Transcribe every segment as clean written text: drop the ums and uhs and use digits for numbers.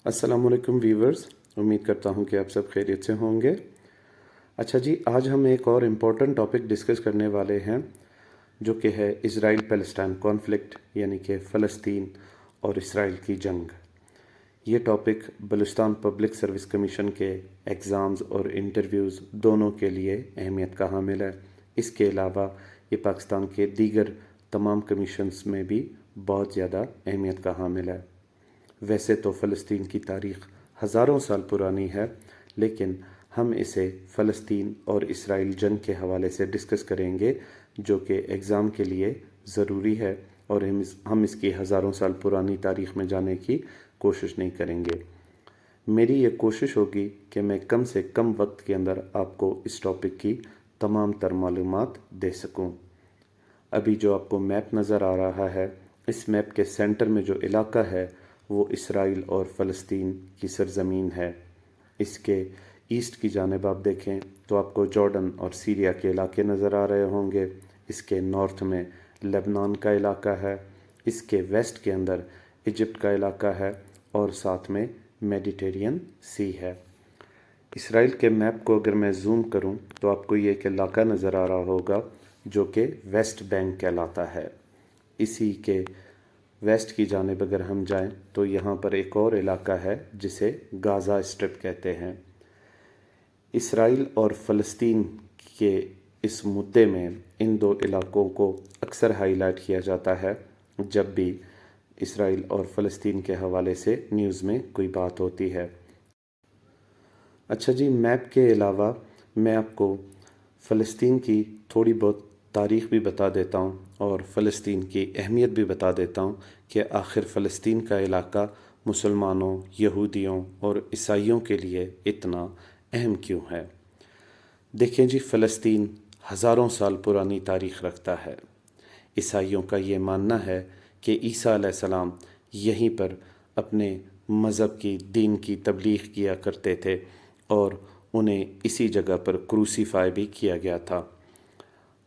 السلام علیکم ویورز، امید کرتا ہوں کہ آپ سب خیریت سے ہوں گے۔ اچھا جی، آج ہم ایک اور امپورٹنٹ ٹاپک ڈسکس کرنے والے ہیں جو کہ ہے اسرائیل پیلسٹائن کانفلکٹ، یعنی کہ فلسطین اور اسرائیل کی جنگ۔ یہ topic Balochistan public service commission کے ایگزامز اور انٹرویوز دونوں کے لیے اہمیت کا حامل ہے۔ اس کے علاوہ یہ پاکستان کے دیگر تمام کمیشنز میں بھی بہت زیادہ اہمیت کا حامل ہے۔ ویسے تو فلسطین کی تاریخ ہزاروں سال پرانی ہے، لیکن ہم اسے فلسطین اور اسرائیل جنگ کے حوالے سے ڈسکس کریں گے جو کہ ایگزام کے لیے ضروری ہے، اور ہم اس کی ہزاروں سال پرانی تاریخ میں جانے کی کوشش نہیں کریں گے۔ میری یہ کوشش ہوگی کہ میں کم سے کم وقت کے اندر آپ کو اس ٹاپک کی تمام تر معلومات دے سکوں۔ ابھی جو آپ کو میپ نظر آ رہا ہے، اس میپ کے سینٹر میں جو علاقہ ہے وہ اسرائیل اور فلسطین کی سرزمین ہے۔ اس کے ایسٹ کی جانب آپ دیکھیں تو آپ کو جارڈن اور سیریا کے علاقے نظر آ رہے ہوں گے۔ اس کے نارتھ میں لبنان کا علاقہ ہے، اس کے ویسٹ کے اندر ایجپٹ کا علاقہ ہے، اور ساتھ میں میڈیٹرین سی ہے۔ اسرائیل کے میپ کو اگر میں زوم کروں تو آپ کو یہ ایک علاقہ نظر آ رہا ہوگا جو کہ ویسٹ بینک کہلاتا ہے۔ اسی کے ویسٹ کی جانب اگر ہم جائیں تو یہاں پر ایک اور علاقہ ہے جسے غازہ اسٹرپ کہتے ہیں۔ اسرائیل اور فلسطین کے اس مدعے میں ان دو علاقوں کو اکثر ہائی لائٹ کیا جاتا ہے جب بھی اسرائیل اور فلسطین کے حوالے سے نیوز میں کوئی بات ہوتی ہے۔ اچھا جی، میپ کے علاوہ میں آپ کو فلسطین کی تھوڑی بہت تاریخ بھی بتا دیتا ہوں اور فلسطین کی اہمیت بھی بتا دیتا ہوں کہ آخر فلسطین کا علاقہ مسلمانوں، یہودیوں اور عیسائیوں کے لیے اتنا اہم کیوں ہے۔ دیکھیں جی، فلسطین ہزاروں سال پرانی تاریخ رکھتا ہے۔ عیسائیوں کا یہ ماننا ہے کہ عیسیٰ علیہ السلام یہیں پر اپنے مذہب کی، دین کی تبلیغ کیا کرتے تھے اور انہیں اسی جگہ پر کروسیفائی بھی کیا گیا تھا،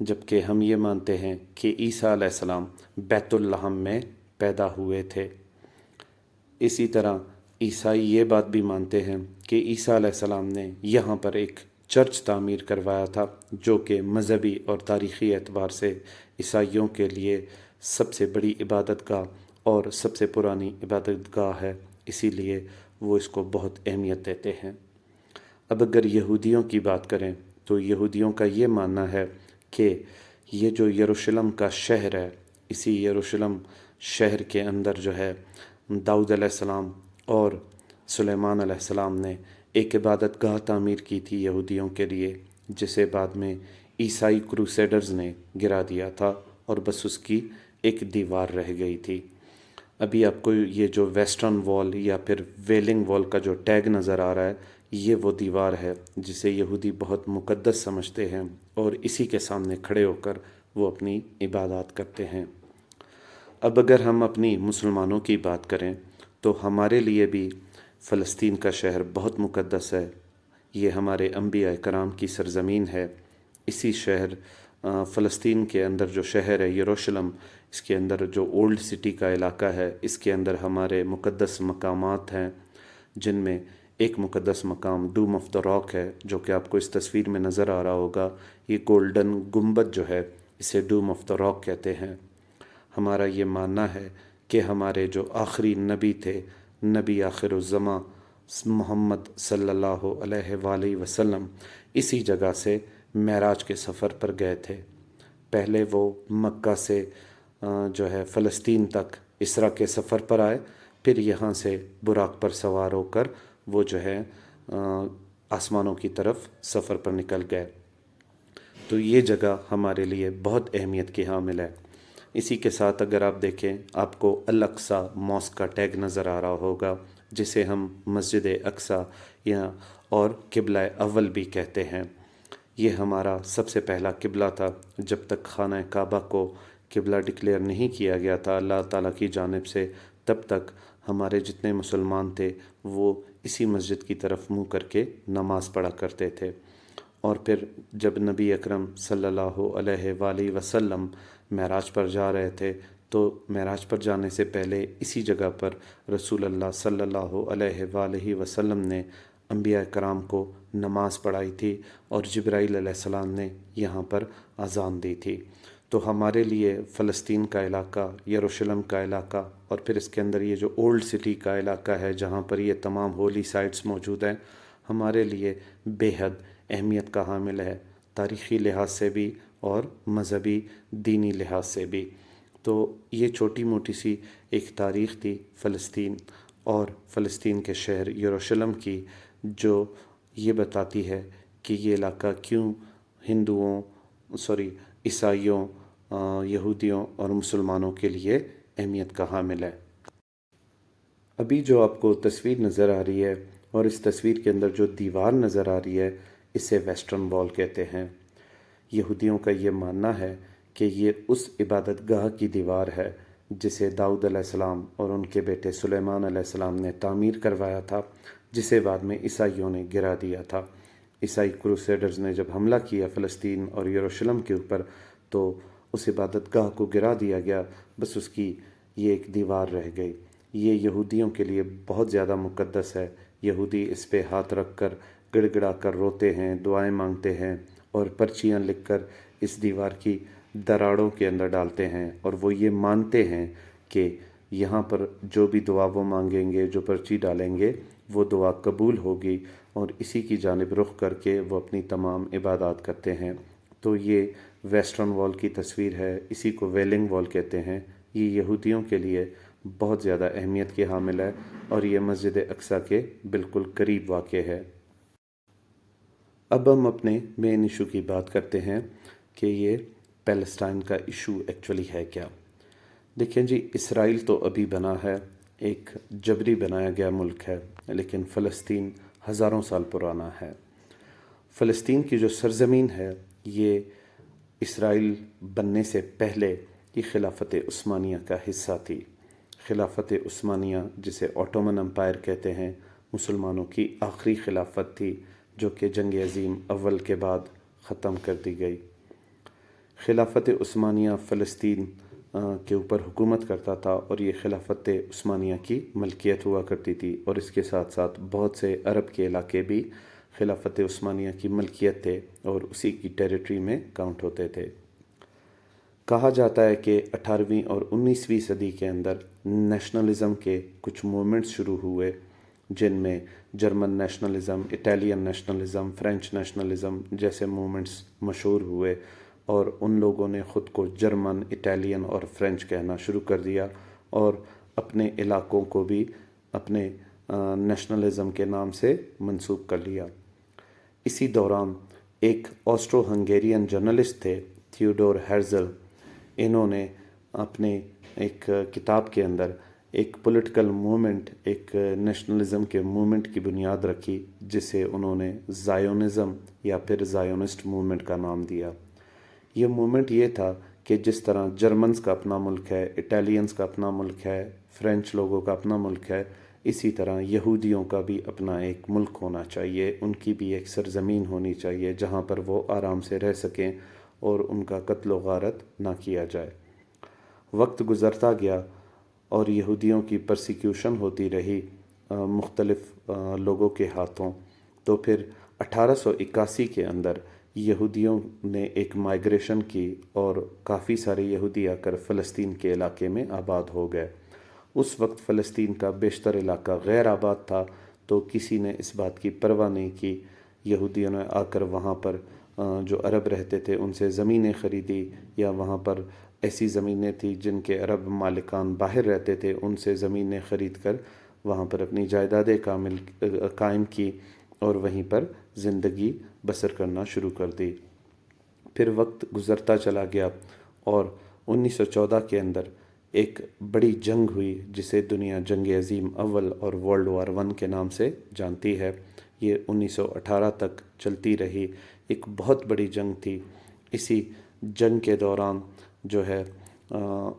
جبکہ ہم یہ مانتے ہیں کہ عیسیٰ علیہ السلام بیت الحم میں پیدا ہوئے تھے۔ اسی طرح عیسائی یہ بات بھی مانتے ہیں کہ عیسیٰ علیہ السلام نے یہاں پر ایک چرچ تعمیر کروایا تھا جو کہ مذہبی اور تاریخی اعتبار سے عیسائیوں کے لیے سب سے بڑی عبادت گاہ اور سب سے پرانی عبادت گاہ ہے، اسی لیے وہ اس کو بہت اہمیت دیتے ہیں۔ اب اگر یہودیوں کی بات کریں تو یہودیوں کا یہ ماننا ہے کہ یہ جو یروشلم کا شہر ہے، اسی یروشلم شہر کے اندر جو ہے داؤد علیہ السلام اور سلیمان علیہ السلام نے ایک عبادت گاہ تعمیر کی تھی یہودیوں کے لیے، جسے بعد میں عیسائی کروسیڈرز نے گرا دیا تھا اور بس اس کی ایک دیوار رہ گئی تھی۔ ابھی آپ کو یہ جو ویسٹرن وال یا پھر ویلنگ وال کا جو ٹیگ نظر آ رہا ہے، یہ وہ دیوار ہے جسے یہودی بہت مقدس سمجھتے ہیں اور اسی کے سامنے کھڑے ہو کر وہ اپنی عبادات کرتے ہیں۔ اب اگر ہم اپنی مسلمانوں کی بات کریں تو ہمارے لیے بھی فلسطین کا شہر بہت مقدس ہے۔ یہ ہمارے انبیاء کرام کی سرزمین ہے۔ اسی شہر فلسطین کے اندر جو شہر ہے یروشلم، اس کے اندر جو اولڈ سٹی کا علاقہ ہے، اس کے اندر ہمارے مقدس مقامات ہیں، جن میں ایک مقدس مقام ڈوم آف دا راک ہے جو کہ آپ کو اس تصویر میں نظر آ رہا ہوگا۔ یہ گولڈن گنبد جو ہے اسے ڈوم آف دا راک کہتے ہیں۔ ہمارا یہ ماننا ہے کہ ہمارے جو آخری نبی تھے، نبی آخر الزماں محمد صلی اللہ علیہ وآلہ وسلم، اسی جگہ سے معراج کے سفر پر گئے تھے۔ پہلے وہ مکہ سے جو ہے فلسطین تک اسرا کے سفر پر آئے، پھر یہاں سے براق پر سوار ہو کر وہ جو ہے آسمانوں کی طرف سفر پر نکل گئے۔ تو یہ جگہ ہمارے لیے بہت اہمیت کی حامل ہے۔ اسی کے ساتھ اگر آپ دیکھیں، آپ کو الاقصی ماسک کا ٹیگ نظر آ رہا ہوگا، جسے ہم مسجد اقصی یا اور قبلہ اول بھی کہتے ہیں۔ یہ ہمارا سب سے پہلا قبلہ تھا۔ جب تک خانہ کعبہ کو قبلہ ڈکلیئر نہیں کیا گیا تھا اللہ تعالیٰ کی جانب سے، تب تک ہمارے جتنے مسلمان تھے وہ اسی مسجد کی طرف منہ کر کے نماز پڑھا کرتے تھے۔ اور پھر جب نبی اکرم صلی اللہ علیہ وآلہ وسلم معراج پر جا رہے تھے تو معراج پر جانے سے پہلے اسی جگہ پر رسول اللہ صلی اللہ علیہ وآلہ وسلم نے انبیاء کرام کو نماز پڑھائی تھی اور جبرائیل علیہ السلام نے یہاں پر اذان دی تھی۔ تو ہمارے لیے فلسطین کا علاقہ، یروشلم کا علاقہ، اور پھر اس کے اندر یہ جو اولڈ سٹی کا علاقہ ہے جہاں پر یہ تمام ہولی سائٹس موجود ہیں، ہمارے لیے بے حد اہمیت کا حامل ہے، تاریخی لحاظ سے بھی اور مذہبی دینی لحاظ سے بھی۔ تو یہ چھوٹی موٹی سی ایک تاریخ تھی فلسطین اور فلسطین کے شہر یروشلم کی، جو یہ بتاتی ہے کہ یہ علاقہ کیوں عیسائیوں، یہودیوں اور مسلمانوں کے لیے اہمیت کا حامل ہے۔ ابھی جو آپ کو تصویر نظر آ رہی ہے اور اس تصویر کے اندر جو دیوار نظر آ رہی ہے، اسے ویسٹرن وال کہتے ہیں۔ یہودیوں کا یہ ماننا ہے کہ یہ اس عبادت گاہ کی دیوار ہے جسے داؤد علیہ السلام اور ان کے بیٹے سلیمان علیہ السلام نے تعمیر کروایا تھا، جسے بعد میں عیسائیوں نے گرا دیا تھا۔ عیسائی کروسیڈرز نے جب حملہ کیا فلسطین اور یروشلم کے اوپر، تو اس عبادت گاہ کو گرا دیا گیا، بس اس کی یہ ایک دیوار رہ گئی۔ یہ یہودیوں کے لیے بہت زیادہ مقدس ہے۔ یہودی اس پہ ہاتھ رکھ کر گڑ گڑا کر روتے ہیں، دعائیں مانگتے ہیں اور پرچیاں لکھ کر اس دیوار کی دراڑوں کے اندر ڈالتے ہیں، اور وہ یہ مانتے ہیں کہ یہاں پر جو بھی دعا وہ مانگیں گے، جو پرچی ڈالیں گے، وہ دعا قبول ہوگی، اور اسی کی جانب رخ کر کے وہ اپنی تمام عبادات کرتے ہیں۔ تو یہ ویسٹرن وال کی تصویر ہے، اسی کو ویلنگ وال کہتے ہیں۔ یہ یہودیوں کے لیے بہت زیادہ اہمیت کی حامل ہے اور یہ مسجد اقصی کے بالکل قریب واقع ہے۔ اب ہم اپنے مین ایشو کی بات کرتے ہیں کہ یہ پیلسٹائن کا ایشو ایکچولی ہے کیا۔ دیکھیں جی، اسرائیل تو ابھی بنا ہے، ایک جبری بنایا گیا ملک ہے، لیکن فلسطین ہزاروں سال پرانا ہے۔ فلسطین کی جو سرزمین ہے، یہ اسرائیل بننے سے پہلے یہ خلافت عثمانیہ کا حصہ تھی۔ خلافت عثمانیہ، جسے اوٹومن امپائر کہتے ہیں، مسلمانوں کی آخری خلافت تھی جو کہ جنگ عظیم اول کے بعد ختم کر دی گئی۔ خلافت عثمانیہ فلسطین کے اوپر حکومت کرتا تھا، اور یہ خلافت عثمانیہ کی ملکیت ہوا کرتی تھی، اور اس کے ساتھ ساتھ بہت سے عرب کے علاقے بھی خلافت عثمانیہ کی ملکیت تھے اور اسی کی ٹیریٹری میں کاؤنٹ ہوتے تھے۔ کہا جاتا ہے کہ 18ویں اور 19ویں صدی کے اندر نیشنلزم کے کچھ موومنٹس شروع ہوئے، جن میں German nationalism, Italian nationalism, French nationalism جیسے موومنٹس مشہور ہوئے، اور ان لوگوں نے خود کو جرمن، اٹالین اور فرینچ کہنا شروع کر دیا، اور اپنے علاقوں کو بھی اپنے نیشنلزم کے نام سے منسوب کر لیا۔ اسی دوران ایک آسٹرو ہنگیرین جرنلسٹ تھے، تھیوڈور ہیرزل۔ انہوں نے اپنے ایک کتاب کے اندر ایک پولیٹیکل موومنٹ، ایک نیشنلزم کے موومنٹ کی بنیاد رکھی، جسے انہوں نے زائونزم یا پھر زائونسٹ موومنٹ کا نام دیا۔ یہ موومنٹ یہ تھا کہ جس طرح جرمنز کا اپنا ملک ہے، اٹالینز کا اپنا ملک ہے، فرینچ لوگوں کا اپنا ملک ہے، اسی طرح یہودیوں کا بھی اپنا ایک ملک ہونا چاہیے، ان کی بھی ایک سرزمین ہونی چاہیے جہاں پر وہ آرام سے رہ سکیں اور ان کا قتل و غارت نہ کیا جائے۔ وقت گزرتا گیا اور یہودیوں کی پرسیکیوشن ہوتی رہی مختلف لوگوں کے ہاتھوں، تو پھر 1881 کے اندر یہودیوں نے ایک مائیگریشن کی اور کافی سارے یہودی آ کر فلسطین کے علاقے میں آباد ہو گئے۔ اس وقت فلسطین کا بیشتر علاقہ غیر آباد تھا، تو کسی نے اس بات کی پرواہ نہیں کی۔ یہودیوں نے آ کر وہاں پر جو عرب رہتے تھے ان سے زمینیں خریدی، یا وہاں پر ایسی زمینیں تھیں جن کے عرب مالکان باہر رہتے تھے، ان سے زمینیں خرید کر وہاں پر اپنی جائیدادیں قائم کی اور وہیں پر زندگی بسر کرنا شروع کر دی۔ پھر وقت گزرتا چلا گیا اور 1914 کے اندر ایک بڑی جنگ ہوئی جسے دنیا جنگ عظیم اول اور ورلڈ وار 1 کے نام سے جانتی ہے۔ یہ 1918 تک چلتی رہی، ایک بہت بڑی جنگ تھی۔ اسی جنگ کے دوران جو ہے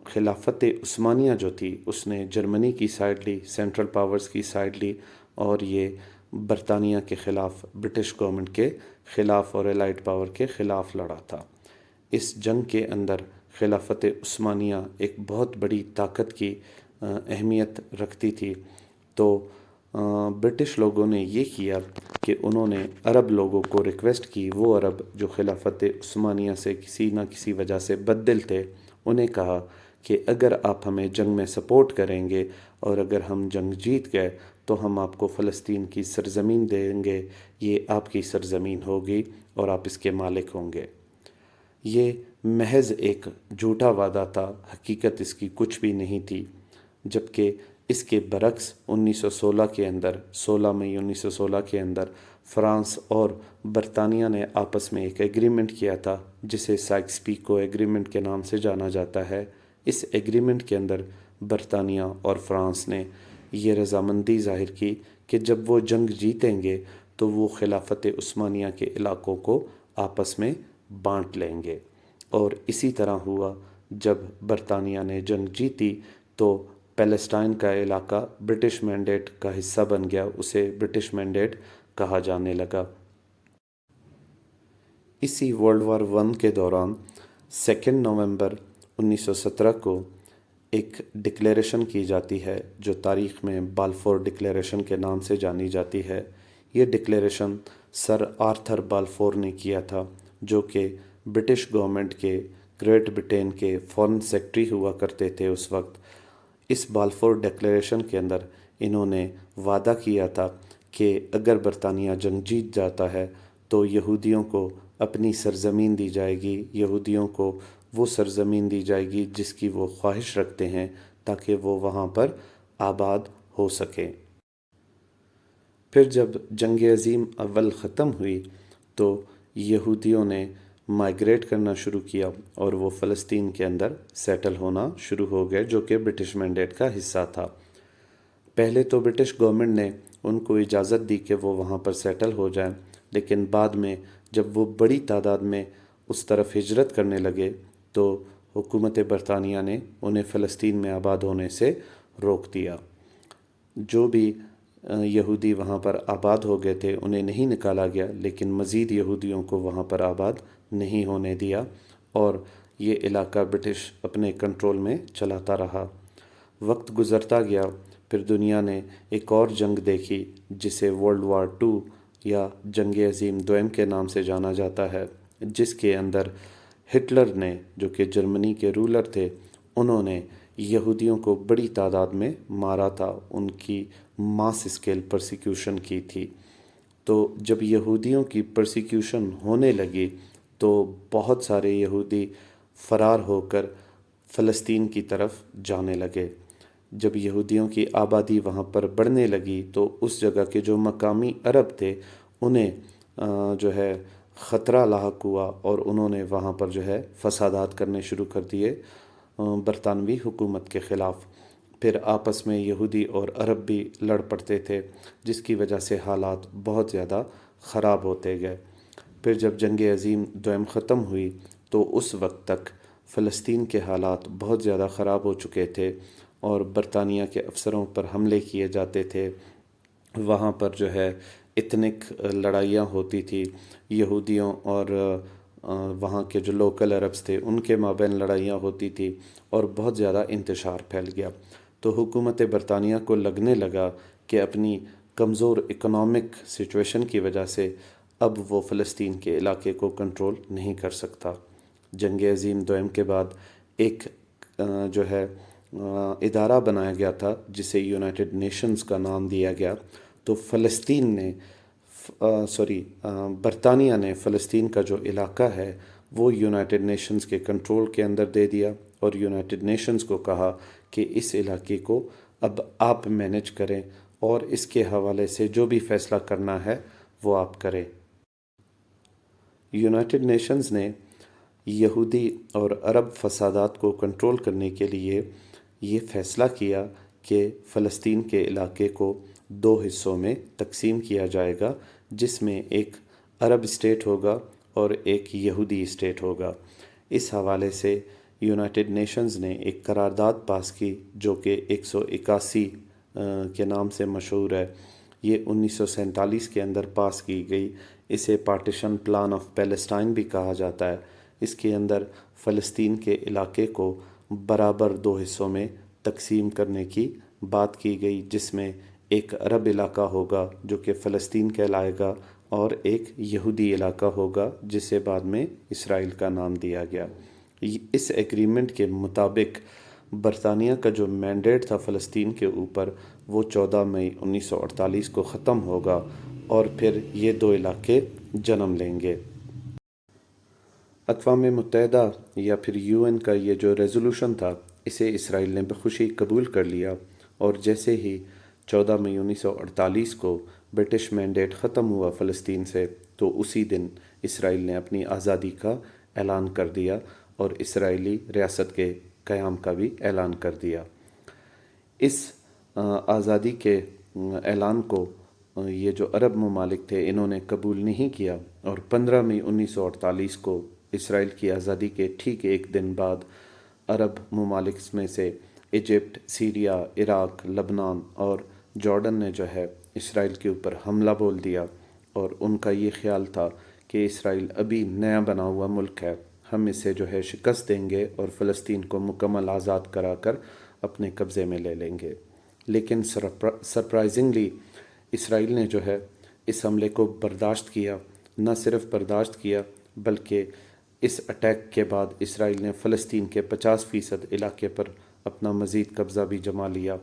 خلافت عثمانیہ جو تھی اس نے جرمنی کی سائیڈ لی، سینٹرل پاورز کی سائیڈ لی، اور یہ برطانیہ کے خلاف، برٹش گورنمنٹ کے خلاف اور الائڈ پاور کے خلاف لڑا تھا۔ اس جنگ کے اندر خلافت عثمانیہ ایک بہت بڑی طاقت کی اہمیت رکھتی تھی، تو برٹش لوگوں نے یہ کیا کہ انہوں نے عرب لوگوں کو ریکویسٹ کی، وہ عرب جو خلافت عثمانیہ سے کسی نہ کسی وجہ سے بددل تھے، انہیں کہا کہ اگر آپ ہمیں جنگ میں سپورٹ کریں گے اور اگر ہم جنگ جیت گئے تو ہم آپ کو فلسطین کی سرزمین دیں گے، یہ آپ کی سرزمین ہوگی اور آپ اس کے مالک ہوں گے۔ یہ محض ایک جھوٹا وعدہ تھا، حقیقت اس کی کچھ بھی نہیں تھی، جبکہ اس کے برعکس 1916 کے اندر 16 مئی 1916 کے اندر فرانس اور برطانیہ نے آپس میں ایک ایگریمنٹ کیا تھا جسے سائکس پیکو ایگریمنٹ کے نام سے جانا جاتا ہے۔ اس ایگریمنٹ کے اندر برطانیہ اور فرانس نے یہ رضامندی ظاہر کی کہ جب وہ جنگ جیتیں گے تو وہ خلافت عثمانیہ کے علاقوں کو آپس میں بانٹ لیں گے، اور اسی طرح ہوا۔ جب برطانیہ نے جنگ جیتی تو پیلسٹائن کا علاقہ برٹش مینڈیٹ کا حصہ بن گیا، اسے برٹش مینڈیٹ کہا جانے لگا۔ اسی ورلڈ وار 1 کے دوران 2 نومبر 1917 کو ایک ڈکلیریشن کی جاتی ہے جو تاریخ میں بالفور ڈکلیریشن کے نام سے جانی جاتی ہے۔ یہ ڈکلیریشن سر آرتھر بالفور نے کیا تھا، جو کہ برٹش گورنمنٹ کے گریٹ برٹین کے فارن سیکرٹری ہوا کرتے تھے اس وقت۔ اس بالفور ڈکلیریشن کے اندر انہوں نے وعدہ کیا تھا کہ اگر برطانیہ جنگ جیت جاتا ہے تو یہودیوں کو اپنی سرزمین دی جائے گی، یہودیوں کو وہ سرزمین دی جائے گی جس کی وہ خواہش رکھتے ہیں تاکہ وہ وہاں پر آباد ہو سکیں۔ پھر جب جنگ عظیم اول ختم ہوئی تو یہودیوں نے مائیگریٹ کرنا شروع کیا اور وہ فلسطین کے اندر سیٹل ہونا شروع ہو گئے، جو کہ برٹش مینڈیٹ کا حصہ تھا۔ پہلے تو برٹش گورنمنٹ نے ان کو اجازت دی کہ وہ وہاں پر سیٹل ہو جائیں، لیکن بعد میں جب وہ بڑی تعداد میں اس طرف ہجرت کرنے لگے تو حکومت برطانیہ نے انہیں فلسطین میں آباد ہونے سے روک دیا۔ جو بھی یہودی وہاں پر آباد ہو گئے تھے انہیں نہیں نکالا گیا، لیکن مزید یہودیوں کو وہاں پر آباد نہیں ہونے دیا اور یہ علاقہ برٹش اپنے کنٹرول میں چلاتا رہا۔ وقت گزرتا گیا، پھر دنیا نے ایک اور جنگ دیکھی جسے ورلڈ وار 2 یا جنگ عظیم دوئم کے نام سے جانا جاتا ہے، جس کے اندر ہٹلر نے، جو کہ جرمنی کے رولر تھے، انہوں نے یہودیوں کو بڑی تعداد میں مارا تھا، ان کی ماس اسکیل پرسیکیوشن کی تھی۔ تو جب یہودیوں کی پرسیکیوشن ہونے لگی تو بہت سارے یہودی فرار ہو کر فلسطین کی طرف جانے لگے۔ جب یہودیوں کی آبادی وہاں پر بڑھنے لگی تو اس جگہ کے جو مقامی عرب تھے انہیں جو ہے خطرہ لاحق ہوا اور انہوں نے وہاں پر جو ہے فسادات کرنے شروع کر دیے برطانوی حکومت کے خلاف۔ پھر آپس میں یہودی اور عرب بھی لڑ پڑتے تھے، جس کی وجہ سے حالات بہت زیادہ خراب ہوتے گئے۔ پھر جب جنگ عظیم دوئم ختم ہوئی تو اس وقت تک فلسطین کے حالات بہت زیادہ خراب ہو چکے تھے اور برطانیہ کے افسروں پر حملے کیے جاتے تھے۔ وہاں پر جو ہے ایتھنک لڑائیاں ہوتی تھی، یہودیوں اور وہاں کے جو لوکل عربس تھے ان کے مابین لڑائیاں ہوتی تھی اور بہت زیادہ انتشار پھیل گیا۔ تو حکومت برطانیہ کو لگنے لگا کہ اپنی کمزور اکنامک سچویشن کی وجہ سے اب وہ فلسطین کے علاقے کو کنٹرول نہیں کر سکتا۔ جنگ عظیم دوئم کے بعد ایک جو ہے ادارہ بنایا گیا تھا جسے یونائٹڈ نیشنز کا نام دیا گیا۔ تو برطانیہ نے فلسطین کا جو علاقہ ہے وہ یونائٹڈ نیشنز کے کنٹرول کے اندر دے دیا اور یونائٹڈ نیشنز کو کہا کہ اس علاقے کو اب آپ مینیج کریں اور اس کے حوالے سے جو بھی فیصلہ کرنا ہے وہ آپ کریں۔ یونائٹڈ نیشنز نے یہودی اور عرب فسادات کو کنٹرول کرنے کے لیے یہ فیصلہ کیا کہ فلسطین کے علاقے کو 2 حصوں میں تقسیم کیا جائے گا، جس میں ایک عرب اسٹیٹ ہوگا اور ایک یہودی اسٹیٹ ہوگا۔ اس حوالے سے یونائٹڈ نیشنز نے ایک قرارداد پاس کی جو کہ 181 کے نام سے مشہور ہے۔ یہ 1947 کے اندر پاس کی گئی۔ اسے پارٹیشن پلان آف پیلسٹائن بھی کہا جاتا ہے۔ اس کے اندر فلسطین کے علاقے کو برابر 2 حصوں میں تقسیم کرنے کی بات کی گئی، جس میں ایک عرب علاقہ ہوگا جو کہ فلسطین کہلائے گا، اور ایک یہودی علاقہ ہوگا جسے بعد میں اسرائیل کا نام دیا گیا۔ اس ایگریمنٹ کے مطابق برطانیہ کا جو مینڈیٹ تھا فلسطین کے اوپر، وہ 14 مئی 1948 کو ختم ہوگا، اور پھر یہ 2 علاقے جنم لیں گے۔ اقوام متحدہ یا پھر UN کا یہ جو ریزولوشن تھا، اسے اسرائیل نے بخوشی قبول کر لیا، اور جیسے ہی 14 مئی 1948 کو برٹش مینڈیٹ ختم ہوا فلسطین سے، تو اسی دن اسرائیل نے اپنی آزادی کا اعلان کر دیا اور اسرائیلی ریاست کے قیام کا بھی اعلان کر دیا۔ اس آزادی کے اعلان کو یہ جو عرب ممالک تھے انہوں نے قبول نہیں کیا، اور 15 مئی 1948 کو اسرائیل کی آزادی کے ٹھیک ایک دن بعد عرب ممالک میں سے ایجپٹ، سیریا، عراق، لبنان اور جارڈن نے جو ہے اسرائیل کے اوپر حملہ بول دیا، اور ان کا یہ خیال تھا کہ اسرائیل ابھی نیا بنا ہوا ملک ہے، ہم اسے جو ہے شکست دیں گے اور فلسطین کو مکمل آزاد کرا کر اپنے قبضے میں لے لیں گے۔ لیکن سرپرائزنگلی اسرائیل نے جو ہے اس حملے کو برداشت کیا، نہ صرف برداشت کیا بلکہ اس اٹیک کے بعد اسرائیل نے فلسطین کے 50% علاقے پر اپنا مزید قبضہ بھی جما لیا۔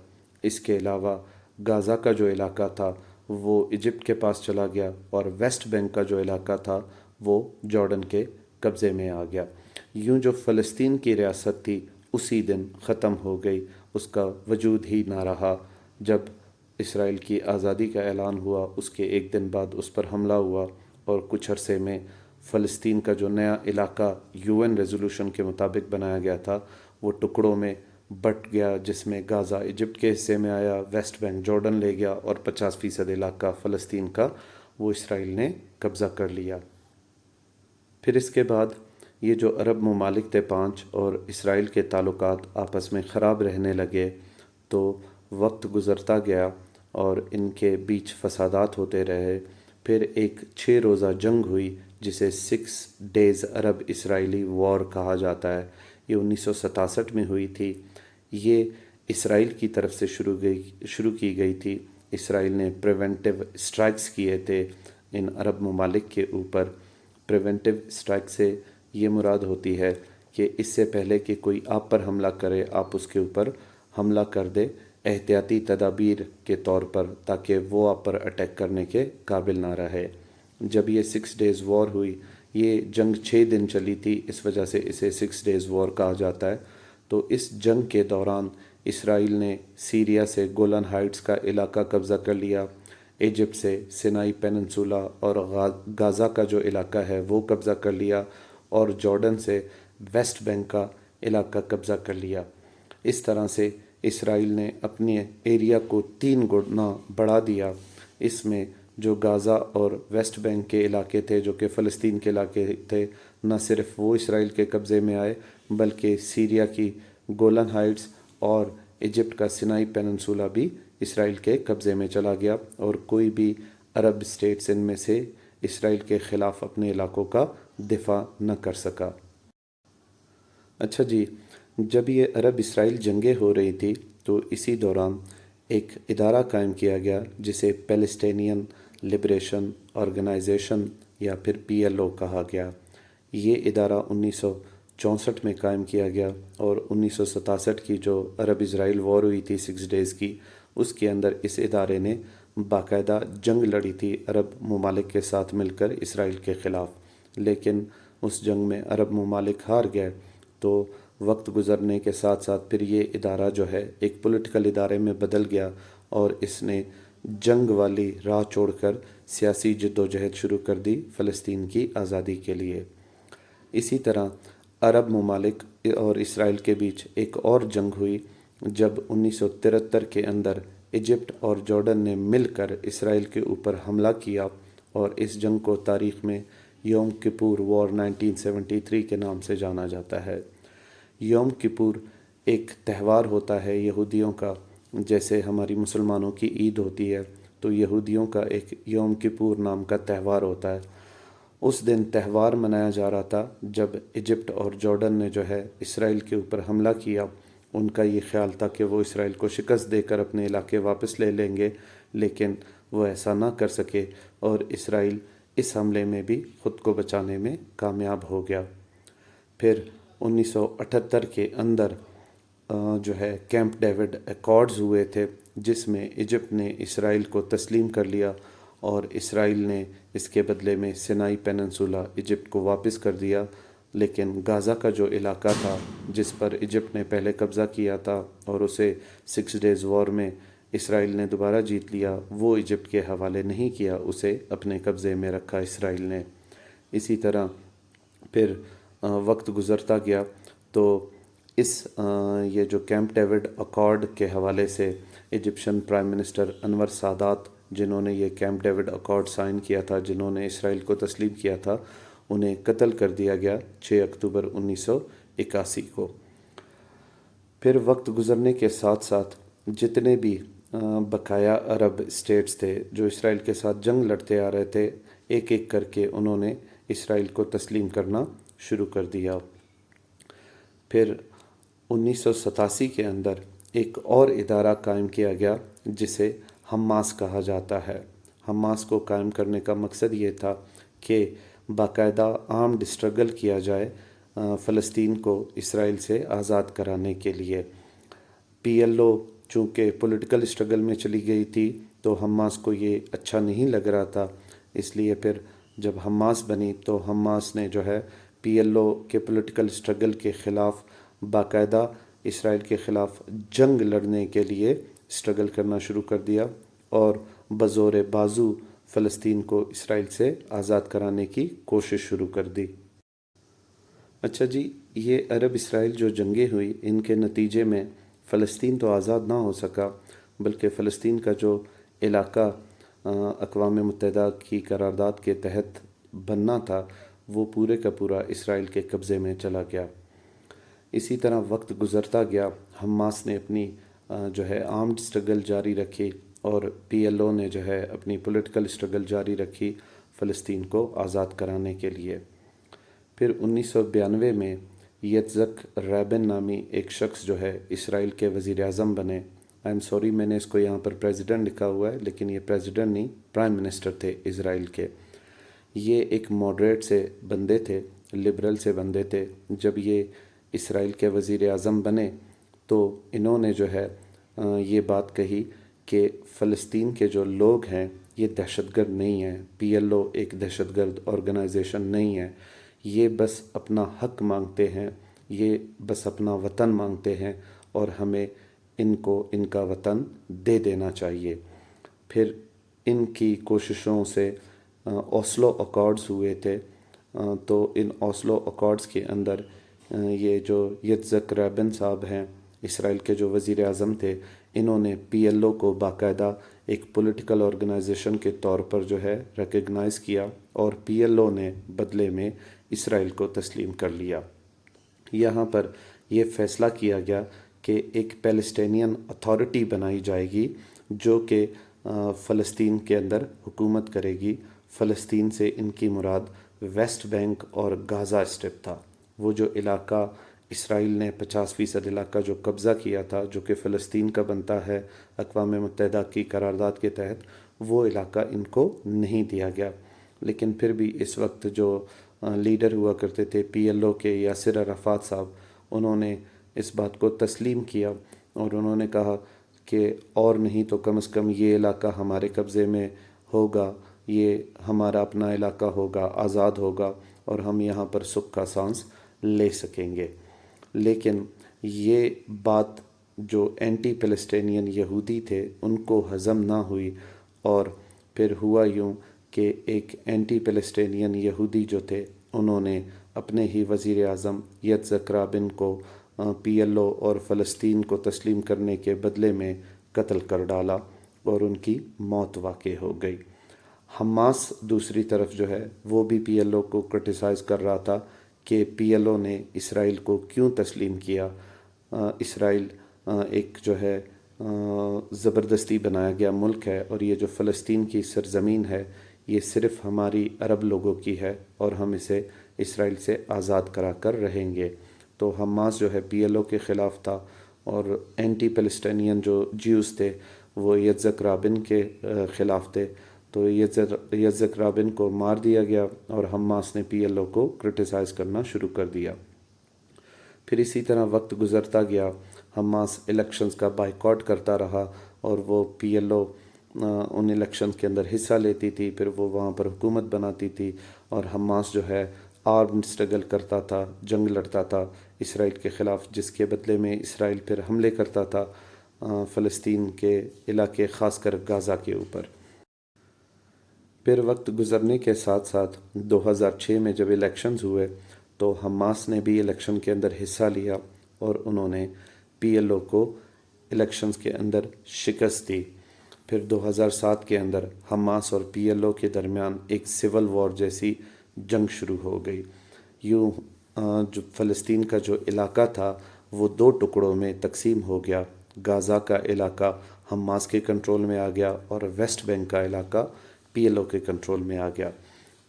اس کے علاوہ غازہ کا جو علاقہ تھا وہ ایجپٹ کے پاس چلا گیا، اور ویسٹ بینک کا جو علاقہ تھا وہ جارڈن کے قبضے میں آ گیا۔ یوں جو فلسطین کی ریاست تھی اسی دن ختم ہو گئی، اس کا وجود ہی نہ رہا۔ جب اسرائیل کی آزادی کا اعلان ہوا، اس کے ایک دن بعد اس پر حملہ ہوا، اور کچھ عرصے میں فلسطین کا جو نیا علاقہ UN ریزولوشن کے مطابق بنایا گیا تھا وہ ٹکڑوں میں بٹ گیا، جس میں غازہ ایجپٹ کے حصے میں آیا، ویسٹ بینک جارڈن لے گیا، اور 50% علاقہ فلسطین کا وہ اسرائیل نے قبضہ کر لیا۔ پھر اس کے بعد یہ جو عرب ممالک تھے 5 اور اسرائیل کے تعلقات آپس میں خراب رہنے لگے، تو وقت گزرتا گیا اور ان کے بیچ فسادات ہوتے رہے۔ پھر ایک 6 روزہ جنگ ہوئی جسے 6 ڈیز عرب اسرائیلی وار کہا جاتا ہے، یہ 1967 میں ہوئی تھی۔ یہ اسرائیل کی طرف سے شروع کی گئی تھی۔ اسرائیل نے پریونٹیو اسٹرائکس کیے تھے ان عرب ممالک کے اوپر۔ پریونٹیو اسٹرائک سے یہ مراد ہوتی ہے کہ اس سے پہلے کہ کوئی آپ پر حملہ کرے آپ اس کے اوپر حملہ کر دے، احتیاطی تدابیر کے طور پر، تاکہ وہ آپ پر اٹیک کرنے کے قابل نہ رہے۔ جب یہ 6 ڈیز وار ہوئی، یہ جنگ 6 دن چلی تھی، اس وجہ سے اسے 6 ڈیز وار کہا جاتا ہے۔ تو اس جنگ کے دوران اسرائیل نے سیریا سے گولن ہائٹس کا علاقہ قبضہ کر لیا، ایجپٹ سے سینائی پیننسولا اور غازہ کا جو علاقہ ہے وہ قبضہ کر لیا، اور جارڈن سے ویسٹ بینک کا علاقہ قبضہ کر لیا۔ اس طرح سے اسرائیل نے اپنے ایریا کو 3 گنا بڑھا دیا۔ اس میں جو غازہ اور ویسٹ بینک کے علاقے تھے جو کہ فلسطین کے علاقے تھے، نہ صرف وہ اسرائیل کے قبضے میں آئے بلکہ سیریا کی گولن ہائٹس اور ایجپٹ کا سینائی پیننسولا بھی اسرائیل کے قبضے میں چلا گیا، اور کوئی بھی عرب اسٹیٹس ان میں سے اسرائیل کے خلاف اپنے علاقوں کا دفاع نہ کر سکا۔ اچھا جی، جب یہ عرب اسرائیل جنگیں ہو رہی تھی تو اسی دوران ایک ادارہ قائم کیا گیا جسے پیلسٹینین لبریشن آرگنائزیشن یا پھر PLO کہا گیا۔ یہ ادارہ 1964 میں قائم کیا گیا، اور 1967 کی جو عرب اسرائیل وار ہوئی تھی 6 ڈیز کی، اس کے اندر اس ادارے نے باقاعدہ جنگ لڑی تھی عرب ممالک کے ساتھ مل کر اسرائیل کے خلاف۔ لیکن اس جنگ میں عرب ممالک ہار گئے، تو وقت گزرنے کے ساتھ ساتھ پھر یہ ادارہ جو ہے ایک پولیٹیکل ادارے میں بدل گیا، اور اس نے جنگ والی راہ چھوڑ کر سیاسی جد و جہد شروع کر دی فلسطین کی آزادی کے لیے۔ اسی طرح عرب ممالک اور اسرائیل کے بیچ ایک اور جنگ ہوئی جب 1973 کے اندر ایجپٹ اور جارڈن نے مل کر اسرائیل کے اوپر حملہ کیا، اور اس جنگ کو تاریخ میں یوم کپور وار 1973 کے نام سے جانا جاتا ہے۔ یوم کپور ایک تہوار ہوتا ہے یہودیوں کا، جیسے ہماری مسلمانوں کی عید ہوتی ہے، تو یہودیوں کا ایک یوم کپور نام کا تہوار ہوتا ہے، اس دن تہوار منایا جا رہا تھا جب ایجپٹ اور جارڈن نے جو ہے اسرائیل کے اوپر حملہ کیا۔ ان کا یہ خیال تھا کہ وہ اسرائیل کو شکست دے کر اپنے علاقے واپس لے لیں گے، لیکن وہ ایسا نہ کر سکے اور اسرائیل اس حملے میں بھی خود کو بچانے میں کامیاب ہو گیا۔ پھر 1978 کے اندر جو ہے کیمپ ڈیوڈ ایکارڈز ہوئے تھے، جس میں ایجپٹ نے اسرائیل کو تسلیم کر لیا اور اسرائیل نے اس کے بدلے میں سینائی پیننسولا ایجپٹ کو واپس کر دیا، لیکن غازہ کا جو علاقہ تھا جس پر ایجپٹ نے پہلے قبضہ کیا تھا اور اسے 6 ڈیز وار میں اسرائیل نے دوبارہ جیت لیا، وہ ایجپٹ کے حوالے نہیں کیا، اسے اپنے قبضے میں رکھا اسرائیل نے۔ اسی طرح پھر وقت گزرتا گیا تو یہ جو کیمپ ڈیوڈ اکارڈ کے حوالے سے ایجپشن پرائم منسٹر انور سادات، جنہوں نے یہ کیمپ ڈیوڈ اکارڈ سائن کیا تھا، جنہوں نے اسرائیل کو تسلیم کیا تھا، انہیں قتل کر دیا گیا 6 اکتوبر 1981 کو۔ پھر وقت گزرنے کے ساتھ ساتھ جتنے بھی بقایا عرب اسٹیٹس تھے جو اسرائیل کے ساتھ جنگ لڑتے آ رہے تھے، ایک ایک کر کے انہوں نے اسرائیل کو تسلیم کرنا شروع کر دیا۔ پھر 1987 کے اندر ایک اور ادارہ قائم کیا گیا جسے حماس کہا جاتا ہے۔ حماس کو قائم کرنے کا مقصد یہ تھا کہ باقاعدہ آرمڈ اسٹرگل کیا جائے فلسطین کو اسرائیل سے آزاد کرانے کے لیے۔ پی ایل او چونکہ پولیٹیکل اسٹرگل میں چلی گئی تھی تو حماس کو یہ اچھا نہیں لگ رہا تھا، اس لیے پھر جب حماس بنی تو حماس نے جو ہے پی ایل او کے پولیٹیکل اسٹرگل کے خلاف باقاعدہ اسرائیل کے خلاف جنگ لڑنے کے لیے اسٹرگل کرنا شروع کر دیا اور بزور بازو فلسطین کو اسرائیل سے آزاد کرانے کی کوشش شروع کر دی۔ اچھا جی، یہ عرب اسرائیل جو جنگیں ہوئی، ان کے نتیجے میں فلسطین تو آزاد نہ ہو سکا، بلکہ فلسطین کا جو علاقہ اقوام متحدہ کی قرارداد کے تحت بننا تھا، وہ پورے کا پورا اسرائیل کے قبضے میں چلا گیا۔ اسی طرح وقت گزرتا گیا، حماس نے اپنی جو ہے آرمڈ اسٹرگل جاری رکھی اور پی ایل او نے جو ہے اپنی پولیٹیکل اسٹرگل جاری رکھی فلسطین کو آزاد کرانے کے لیے۔ پھر 1992 میں یتزک رابن نامی ایک شخص جو ہے اسرائیل کے وزیر اعظم بنے۔ آئی ایم سوری، میں نے اس کو یہاں پر پریزیڈنٹ لکھا ہوا ہے، لیکن یہ پریزیڈنٹ نہیں، پرائم منسٹر تھے اسرائیل کے۔ یہ ایک ماڈریٹ سے بندے تھے، لبرل سے بندے تھے۔ جب یہ اسرائیل کے وزیر اعظم بنے تو انہوں نے جو ہے یہ بات کہی کہ فلسطین کے جو لوگ ہیں یہ دہشت گرد نہیں ہیں، پی ایل او ایک دہشت گرد آرگنائزیشن نہیں ہے، یہ بس اپنا حق مانگتے ہیں، یہ بس اپنا وطن مانگتے ہیں اور ہمیں ان کو ان کا وطن دے دینا چاہیے۔ پھر ان کی کوششوں سے اوسلو اکارڈز ہوئے تھے، تو ان اوسلو اکارڈز کے اندر یہ جو یتزک رابن صاحب ہیں، اسرائیل کے جو وزیر اعظم تھے، انہوں نے پی ایل او کو باقاعدہ ایک پولیٹیکل آرگنائزیشن کے طور پر جو ہے ریکگنائز کیا اور پی ایل او نے بدلے میں اسرائیل کو تسلیم کر لیا۔ یہاں پر یہ فیصلہ کیا گیا کہ ایک پیلسٹینین اتھارٹی بنائی جائے گی جو کہ فلسطین کے اندر حکومت کرے گی۔ فلسطین سے ان کی مراد ویسٹ بینک اور غازہ اسٹرپ تھا۔ وہ جو علاقہ اسرائیل نے 50% علاقہ جو قبضہ کیا تھا، جو کہ فلسطین کا بنتا ہے اقوام متحدہ کی قرارداد کے تحت، وہ علاقہ ان کو نہیں دیا گیا۔ لیکن پھر بھی اس وقت جو لیڈر ہوا کرتے تھے پی ایل او کے، یاسر عرفات صاحب، انہوں نے اس بات کو تسلیم کیا اور انہوں نے کہا کہ اور نہیں تو کم از کم یہ علاقہ ہمارے قبضے میں ہوگا، یہ ہمارا اپنا علاقہ ہوگا، آزاد ہوگا اور ہم یہاں پر سکھ کا سانس لے سکیں گے۔ لیکن یہ بات جو اینٹی فلسطینین یہودی تھے ان کو ہضم نہ ہوئی اور پھر ہوا یوں کہ ایک اینٹی فلسطینین یہودی جو تھے انہوں نے اپنے ہی وزیر اعظم یتزک رابن کو پی ایل او اور فلسطین کو تسلیم کرنے کے بدلے میں قتل کر ڈالا اور ان کی موت واقع ہو گئی۔ حماس دوسری طرف جو ہے وہ بھی پی ایل او کو کرٹیسائز کر رہا تھا کہ پی ایل او نے اسرائیل کو کیوں تسلیم کیا۔ اسرائیل ایک جو ہے زبردستی بنایا گیا ملک ہے اور یہ جو فلسطین کی سرزمین ہے یہ صرف ہماری عرب لوگوں کی ہے اور ہم اسے اسرائیل سے آزاد کرا کر رہیں گے۔ تو حماس جو ہے PLO کے خلاف تھا، اور اینٹی پیلسٹینین جو جیوز تھے وہ یتزک رابن کے خلاف تھے۔ تو یتزک رابن کو مار دیا گیا اور حماس نے PLO کو کرٹیسائز کرنا شروع کر دیا۔ پھر اسی طرح وقت گزرتا گیا، حماس الیکشنز کا بائیکاٹ کرتا رہا، اور وہ PLO ان الیکشنز کے اندر حصہ لیتی تھی، پھر وہ وہاں پر حکومت بناتی تھی، اور حماس جو ہے آرمڈ اسٹرگل کرتا تھا، جنگ لڑتا تھا اسرائیل کے خلاف، جس کے بدلے میں اسرائیل پھر حملے کرتا تھا فلسطین کے علاقے، خاص کر غازہ کے اوپر۔ پھر وقت گزرنے کے ساتھ ساتھ 2006 میں جب الیکشنز ہوئے تو حماس نے بھی الیکشن کے اندر حصہ لیا، اور انہوں نے PLO کو الیکشنز کے اندر شکست دی۔ پھر 2007 کے اندر حماس اور PLO کے درمیان ایک سول وار جیسی جنگ شروع ہو گئی۔ یوں جو فلسطین کا جو علاقہ تھا وہ 2 ٹکڑوں میں تقسیم ہو گیا۔ غازہ کا علاقہ حماس کے کنٹرول میں آ گیا، اور ویسٹ بینک کا علاقہ PLO کے کنٹرول میں آ گیا۔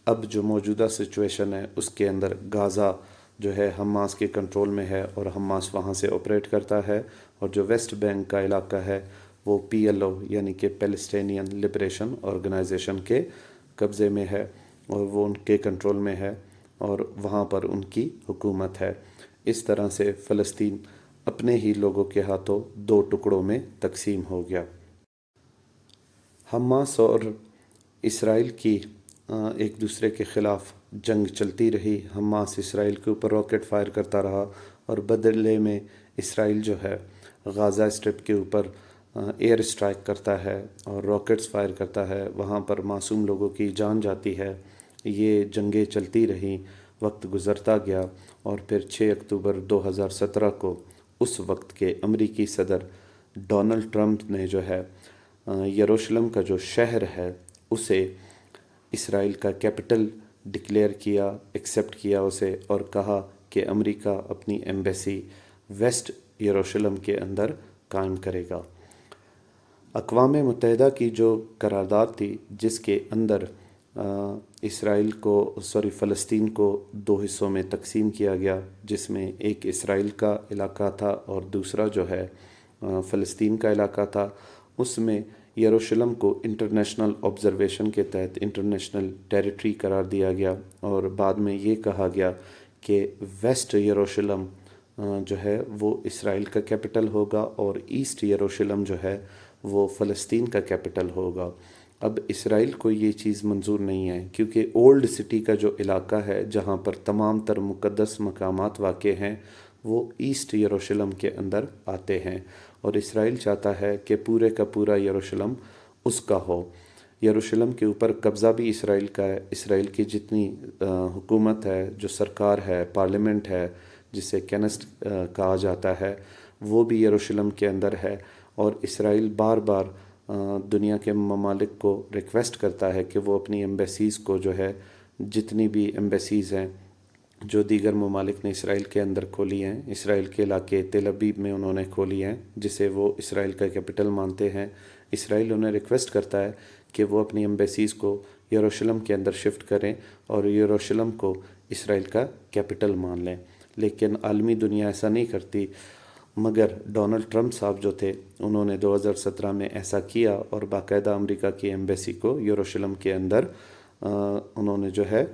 اب جو موجودہ سچویشن ہے اس کے اندر غازہ جو ہے حماس کے کنٹرول میں ہے، اور حماس وہاں سے آپریٹ کرتا ہے، اور جو ویسٹ بینک کا علاقہ ہے وہ PLO یعنی کہ پیلسٹینین لبریشن آرگنائزیشن کے قبضے میں ہے، اور وہ ان کے کنٹرول میں ہے، اور وہاں پر ان کی حکومت ہے۔ اس طرح سے فلسطین اپنے ہی لوگوں کے ہاتھوں 2 ٹکڑوں میں تقسیم ہو گیا۔ حماس اور اسرائیل کی ایک دوسرے کے خلاف جنگ چلتی رہی۔ حماس اسرائیل کے اوپر راکٹ فائر کرتا رہا، اور بدلے میں اسرائیل جو ہے غازہ اسٹرپ کے اوپر ایئر اسٹرائک کرتا ہے اور راکٹس فائر کرتا ہے، وہاں پر معصوم لوگوں کی جان جاتی ہے۔ یہ جنگیں چلتی رہیں، وقت گزرتا گیا، اور پھر 6 اکتوبر 2017 کو اس وقت کے امریکی صدر ڈونلڈ ٹرمپ نے جو ہے یروشلم کا جو شہر ہے اسے اسرائیل کا کیپٹل ڈکلیئر کیا، ایکسیپٹ کیا اسے، اور کہا کہ امریکہ اپنی ایمبیسی ویسٹ یروشلم کے اندر قائم کرے گا۔ اقوام متحدہ کی جو قرارداد تھی جس کے اندر فلسطین کو 2 حصوں میں تقسیم کیا گیا، جس میں ایک اسرائیل کا علاقہ تھا اور دوسرا جو ہے فلسطین کا علاقہ تھا، اس میں یروشلم کو انٹرنیشنل آبزرویشن کے تحت انٹرنیشنل ٹیریٹری قرار دیا گیا، اور بعد میں یہ کہا گیا کہ ویسٹ یروشلم جو ہے وہ اسرائیل کا کیپٹل ہوگا، اور ایسٹ یروشلم جو ہے وہ فلسطین کا کیپٹل ہوگا۔ اب اسرائیل کو یہ چیز منظور نہیں ہے، کیونکہ اولڈ سٹی کا جو علاقہ ہے جہاں پر تمام تر مقدس مقامات واقع ہیں وہ ایسٹ یروشلم کے اندر آتے ہیں، اور اسرائیل چاہتا ہے کہ پورے کا پورا یروشلم اس کا ہو۔ یروشلم کے اوپر قبضہ بھی اسرائیل کا ہے، اسرائیل کی جتنی حکومت ہے، جو سرکار ہے، پارلیمنٹ ہے جسے کینسٹ کہا جاتا ہے، وہ بھی یروشلم کے اندر ہے، اور اسرائیل بار بار دنیا کے ممالک کو ریکویسٹ کرتا ہے کہ وہ اپنی ایمبیسیز کو جو ہے، جتنی بھی ایمبیسیز ہیں جو دیگر ممالک نے اسرائیل کے اندر کھولی ہیں، اسرائیل کے علاقے تل ابیب میں انہوں نے کھولی ہیں جسے وہ اسرائیل کا کیپٹل مانتے ہیں، اسرائیل انہیں ریکویسٹ کرتا ہے کہ وہ اپنی ایمبیسیز کو یروشلم کے اندر شفٹ کریں اور یروشلم کو اسرائیل کا کیپٹل مان لیں، لیکن عالمی دنیا ایسا نہیں کرتی۔ مگر ڈونلڈ ٹرمپ صاحب جو تھے انہوں نے 2017 میں ایسا کیا، اور باقاعدہ امریکہ کی ایمبیسی کو یروشلم کے اندر انہوں نے جو ہے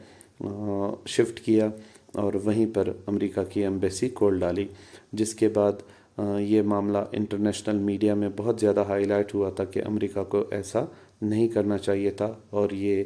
شفٹ کیا، اور وہیں پر امریکہ کی ایمبیسی کھول ڈالی، جس کے بعد یہ معاملہ انٹرنیشنل میڈیا میں بہت زیادہ ہائی لائٹ ہوا تھا کہ امریکہ کو ایسا نہیں کرنا چاہیے تھا، اور یہ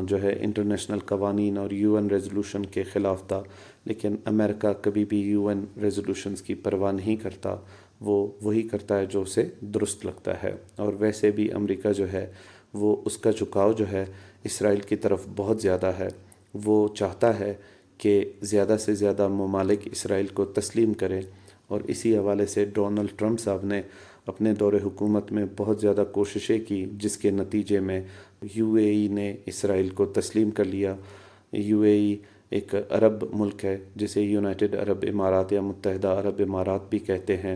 جو ہے انٹرنیشنل قوانین اور UN ریزولوشن کے خلاف تھا۔ لیکن امریکہ کبھی بھی UN ریزولوشنز کی پرواہ نہیں کرتا، وہ وہی کرتا ہے جو اسے درست لگتا ہے، اور ویسے بھی امریکہ جو ہے وہ اس کا جھکاؤ جو ہے اسرائیل کی طرف بہت زیادہ ہے۔ وہ چاہتا ہے کہ زیادہ سے زیادہ ممالک اسرائیل کو تسلیم کریں، اور اسی حوالے سے ڈونلڈ ٹرمپ صاحب نے اپنے دور حکومت میں بہت زیادہ کوششیں کی، جس کے نتیجے میں UAE نے اسرائیل کو تسلیم کر لیا۔ UAE ایک عرب ملک ہے جسے یونائٹڈ عرب امارات یا متحدہ عرب امارات بھی کہتے ہیں،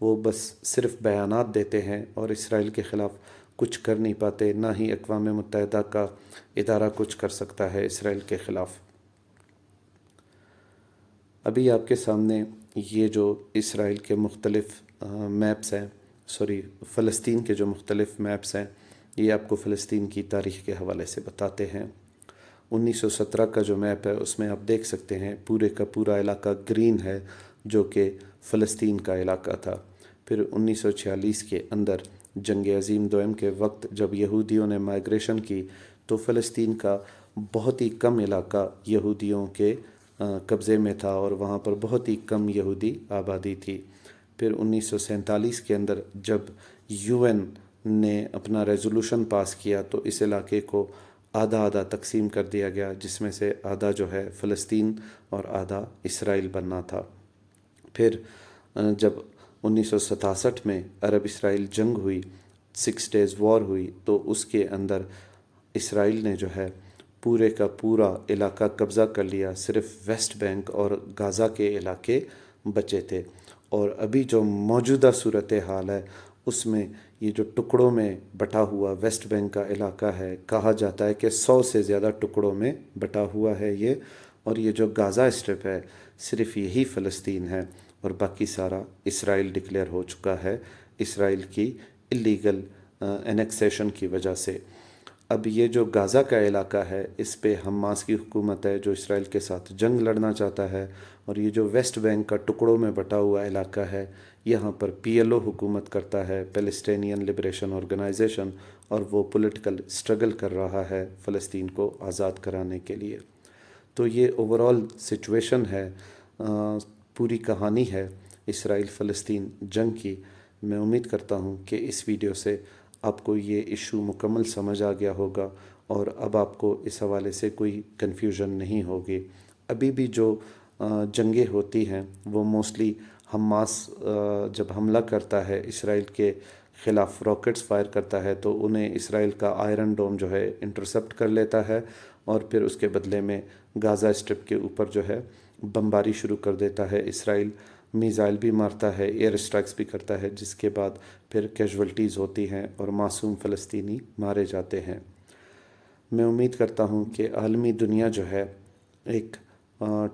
وہ بس صرف بیانات دیتے ہیں اور اسرائیل کے خلاف کچھ کر نہیں پاتے، نہ ہی اقوام متحدہ کا ادارہ کچھ کر سکتا ہے اسرائیل کے خلاف۔ ابھی آپ کے سامنے یہ جو اسرائیل کے مختلف میپس ہیں، فلسطین کے جو مختلف میپس ہیں، یہ آپ کو فلسطین کی تاریخ کے حوالے سے بتاتے ہیں۔ 1917 کا جو میپ ہے اس میں آپ دیکھ سکتے ہیں پورے کا پورا علاقہ گرین ہے، جو کہ فلسطین کا علاقہ تھا۔ پھر 1946 کے اندر جنگ عظیم دوئم کے وقت جب یہودیوں نے مائیگریشن کی تو فلسطین کا بہت ہی کم علاقہ یہودیوں کے قبضے میں تھا اور وہاں پر بہت ہی کم یہودی آبادی تھی۔ پھر 1947 کے اندر جب UN نے اپنا ریزولوشن پاس کیا تو اس علاقے کو آدھا آدھا تقسیم کر دیا گیا، جس میں سے آدھا جو ہے فلسطین اور آدھا اسرائیل بننا تھا۔ پھر جب 1967 میں عرب اسرائیل جنگ ہوئی، 6 days وار ہوئی، تو اس کے اندر اسرائیل نے جو ہے پورے کا پورا علاقہ قبضہ کر لیا، صرف ویسٹ بینک اور غازہ کے علاقے بچے تھے۔ اور ابھی جو موجودہ صورتحال ہے اس میں یہ جو ٹکڑوں میں بٹا ہوا ویسٹ بینک کا علاقہ ہے، کہا جاتا ہے کہ 100 سے زیادہ ٹکڑوں میں بٹا ہوا ہے یہ، اور یہ جو غازہ اسٹرپ ہے صرف یہی فلسطین ہے اور باقی سارا اسرائیل ڈکلیئر ہو چکا ہے اسرائیل کی اللیگل انیکسیشن کی وجہ سے۔ اب یہ جو غازہ کا علاقہ ہے اس پہ حماس کی حکومت ہے جو اسرائیل کے ساتھ جنگ لڑنا چاہتا ہے، اور یہ جو ویسٹ بینک کا ٹکڑوں میں بٹا ہوا علاقہ ہے یہاں پر PLO حکومت کرتا ہے، پیلسٹینین لبریشن آرگنائزیشن، اور وہ پولیٹیکل سٹرگل کر رہا ہے فلسطین کو آزاد کرانے کے لیے۔ تو یہ اوورال سچویشن ہے، پوری کہانی ہے اسرائیل فلسطین جنگ کی۔ میں امید کرتا ہوں کہ اس ویڈیو سے آپ کو یہ ایشو مکمل سمجھ آ گیا ہوگا اور اب آپ کو اس حوالے سے کوئی کنفیوژن نہیں ہوگی۔ ابھی بھی جو جنگیں ہوتی ہیں وہ موسٹلی حماس جب حملہ کرتا ہے اسرائیل کے خلاف، راکٹس فائر کرتا ہے، تو انہیں اسرائیل کا آئرن ڈوم جو ہے انٹرسپٹ کر لیتا ہے اور پھر اس کے بدلے میں غازہ اسٹرپ کے اوپر جو ہے بمباری شروع کر دیتا ہے اسرائیل، میزائل بھی مارتا ہے، ایئر اسٹرائکس بھی کرتا ہے، جس کے بعد پھر کیجولٹیز ہوتی ہیں اور معصوم فلسطینی مارے جاتے ہیں۔ میں امید کرتا ہوں کہ عالمی دنیا جو ہے ایک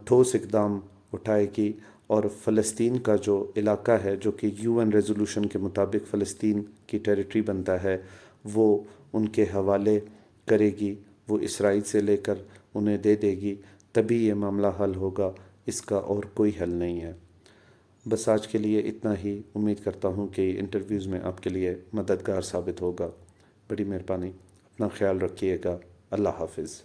ٹھوس اقدام اٹھائے گی اور فلسطین کا جو علاقہ ہے جو کہ UN ریزولوشن کے مطابق فلسطین کی ٹیریٹری بنتا ہے وہ ان کے حوالے کرے گی، وہ اسرائیل سے لے کر انہیں دے دے گی، تبھی یہ معاملہ حل ہوگا، اس کا اور کوئی حل نہیں ہے۔ بس آج کے لیے اتنا ہی، امید کرتا ہوں کہ انٹرویوز میں آپ کے لیے مددگار ثابت ہوگا۔ بڑی مہربانی، اپنا خیال رکھیے گا، اللہ حافظ۔